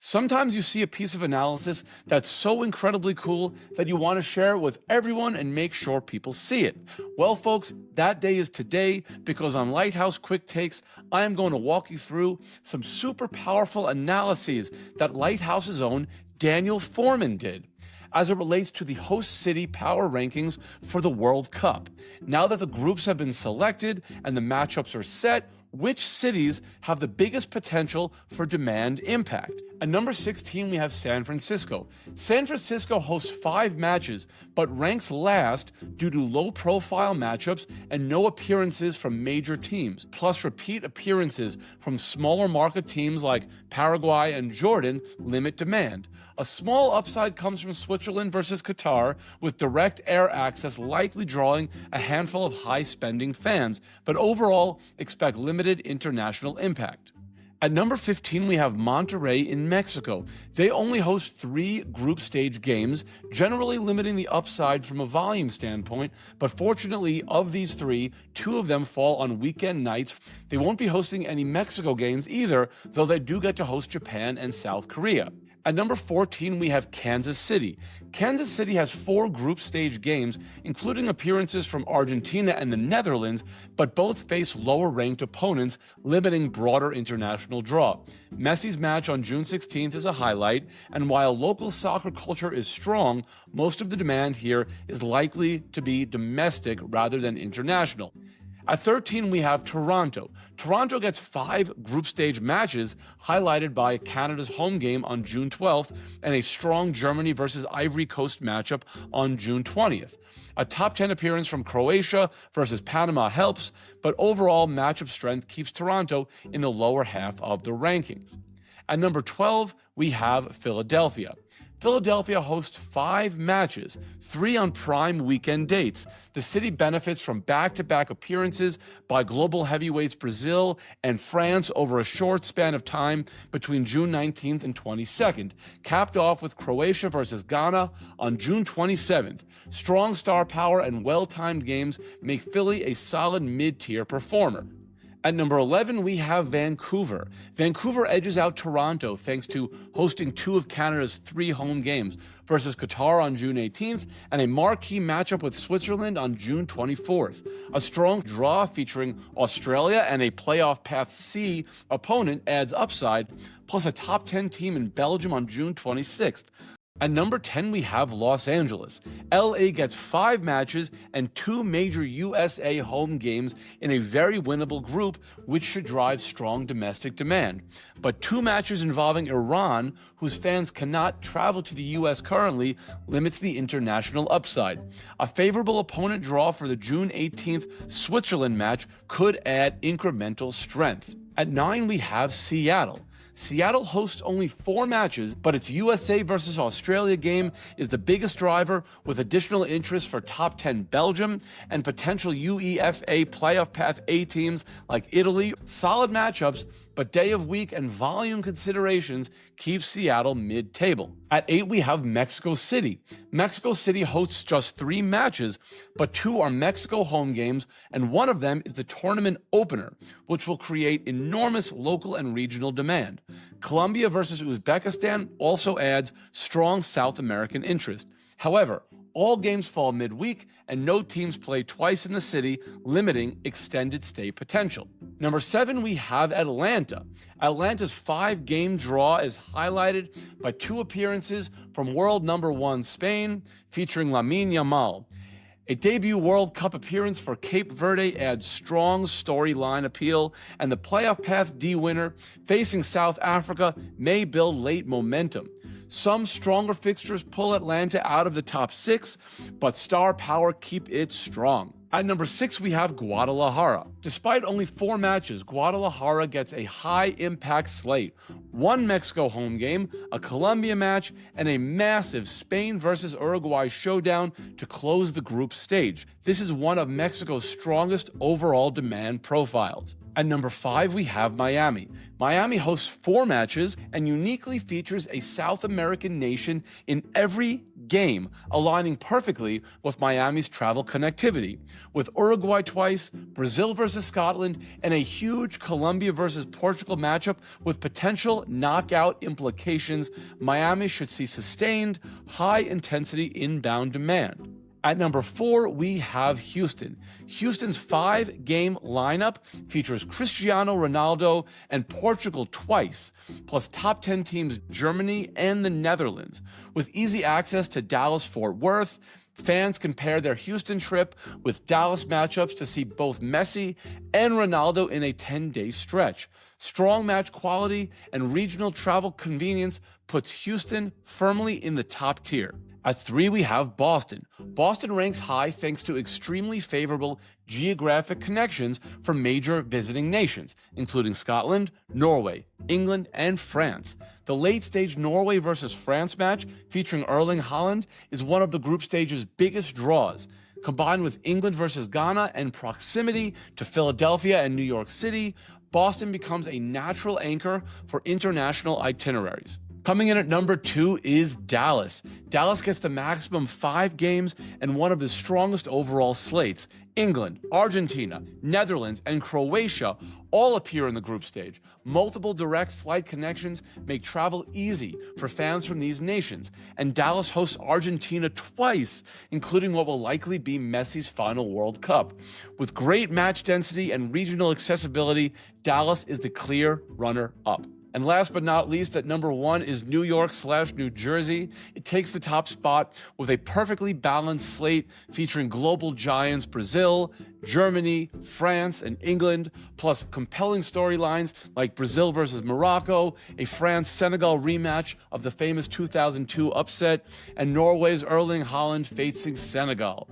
Sometimes you see a piece of analysis that's so incredibly cool that you want to share it with everyone and make sure people see it. Well, folks, that day is today because on Lighthouse Quick Takes, I am going to walk you through some super powerful analyses that Lighthouse's own Daniel Forman did as it relates to the host city power rankings for the World Cup. Now that the groups have been selected and the matchups are set, which cities have the biggest potential for demand impact? At number 16, we have San Francisco. San Francisco hosts 5 matches, but ranks last due to low-profile matchups and no appearances from major teams, plus repeat appearances from smaller market teams like Paraguay and Jordan limit demand. A small upside comes from Switzerland versus Qatar, with direct air access likely drawing a handful of high-spending fans, but overall expect limited international impact. At number 15, we have Monterrey in Mexico. They only host 3 group stage games, generally limiting the upside from a volume standpoint, but fortunately, of these 3, 2 of them fall on weekend nights. They won't be hosting any Mexico games either, though they do get to host Japan and South Korea. At number 14, we have Kansas City. Kansas City has 4 group stage games, including appearances from Argentina and the Netherlands, but both face lower-ranked opponents, limiting broader international draw. Messi's match on June 16th is a highlight, and while local soccer culture is strong, most of the demand here is likely to be domestic rather than international. At 13, we have Toronto. Toronto gets 5 group stage matches, highlighted by Canada's home game on June 12th and a strong Germany versus Ivory Coast matchup on June 20th. A top 10 appearance from Croatia versus Panama helps, but overall matchup strength keeps Toronto in the lower half of the rankings. At number 12, we have Philadelphia. Philadelphia hosts 5 matches, 3 on prime weekend dates. The city benefits from back-to-back appearances by global heavyweights Brazil and France over a short span of time between June 19th and 22nd, capped off with Croatia versus Ghana on June 27th. Strong star power and well-timed games make Philly a solid mid-tier performer. At number 11, we have Vancouver. Vancouver edges out Toronto thanks to hosting 2 of Canada's 3 home games versus Qatar on June 18th and a marquee matchup with Switzerland on June 24th. A strong draw featuring Australia and a playoff path C opponent adds upside, plus a top 10 team in Belgium on June 26th. At number 10, we have Los Angeles. LA gets 5 matches and 2 major USA home games in a very winnable group, which should drive strong domestic demand. But 2 matches involving Iran, whose fans cannot travel to the US currently, limits the international upside. A favorable opponent draw for the June 18th Switzerland match could add incremental strength. At 9, we have Seattle. Seattle hosts only 4 matches, but its USA versus Australia game is the biggest driver, with additional interest for top 10 Belgium and potential UEFA playoff path A teams like Italy. Solid matchups, but day of week and volume considerations keep Seattle mid-table. At 8, we have Mexico City. Mexico City hosts just 3 matches, but 2 are Mexico home games, and one of them is the tournament opener, which will create enormous local and regional demand. Colombia versus Uzbekistan also adds strong South American interest. However, all games fall midweek, and no teams play twice in the city, limiting extended stay potential. Number 7, we have Atlanta. Atlanta's 5-game draw is highlighted by 2 appearances from world number 1 Spain, featuring Lamine Yamal. A debut World Cup appearance for Cape Verde adds strong storyline appeal, and the playoff path D winner facing South Africa may build late momentum. Some stronger fixtures pull Atlanta out of the top 6, but star power keep it strong. At number 6, we have Guadalajara. Despite only 4 matches, Guadalajara gets a high-impact slate. 1 Mexico home game, a Colombia match, and a massive Spain versus Uruguay showdown to close the group stage. This is one of Mexico's strongest overall demand profiles. At number 5, we have Miami. Miami hosts 4 matches and uniquely features a South American nation in every game, aligning perfectly with Miami's travel connectivity. With Uruguay twice, Brazil versus Scotland, and a huge Colombia versus Portugal matchup with potential knockout implications, Miami should see sustained, high-intensity inbound demand. At number 4, we have Houston. Houston's 5-game lineup features Cristiano Ronaldo and Portugal twice, plus top 10 teams Germany and the Netherlands. With easy access to Dallas-Fort Worth, fans can pair their Houston trip with Dallas matchups to see both Messi and Ronaldo in a 10-day stretch. Strong match quality and regional travel convenience puts Houston firmly in the top tier. At 3, we have Boston. Boston ranks high thanks to extremely favorable geographic connections from major visiting nations, including Scotland, Norway, England, and France. The late-stage Norway versus France match featuring Erling Haaland is one of the group stage's biggest draws. Combined with England versus Ghana and proximity to Philadelphia and New York City, Boston becomes a natural anchor for international itineraries. Coming in at number 2 is Dallas. Dallas gets the maximum 5 games and one of the strongest overall slates. England, Argentina, Netherlands, and Croatia all appear in the group stage. Multiple direct flight connections make travel easy for fans from these nations, and Dallas hosts Argentina twice, including what will likely be Messi's final World Cup. With great match density and regional accessibility, Dallas is the clear runner-up. And last but not least, at number 1 is New York/New Jersey. It takes the top spot with a perfectly balanced slate featuring global giants Brazil, Germany, France, and England, plus compelling storylines like Brazil versus Morocco, a France-Senegal rematch of the famous 2002 upset, and Norway's Erling Haaland facing Senegal.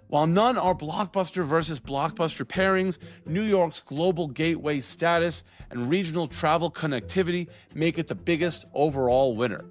While none are blockbuster versus blockbuster pairings, New York's global gateway status and regional travel connectivity make it the biggest overall winner.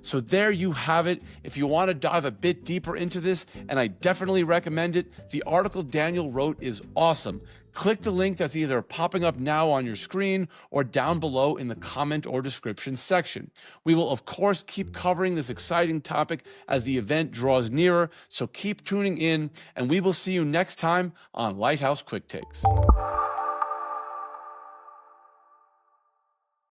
So there you have it. If you want to dive a bit deeper into this, and I definitely recommend it, the article Daniel wrote is awesome. Click the link that's either popping up now on your screen or down below in the comment or description section. We will, of course, keep covering this exciting topic as the event draws nearer, so keep tuning in, and we will see you next time on Lighthouse Quick Takes.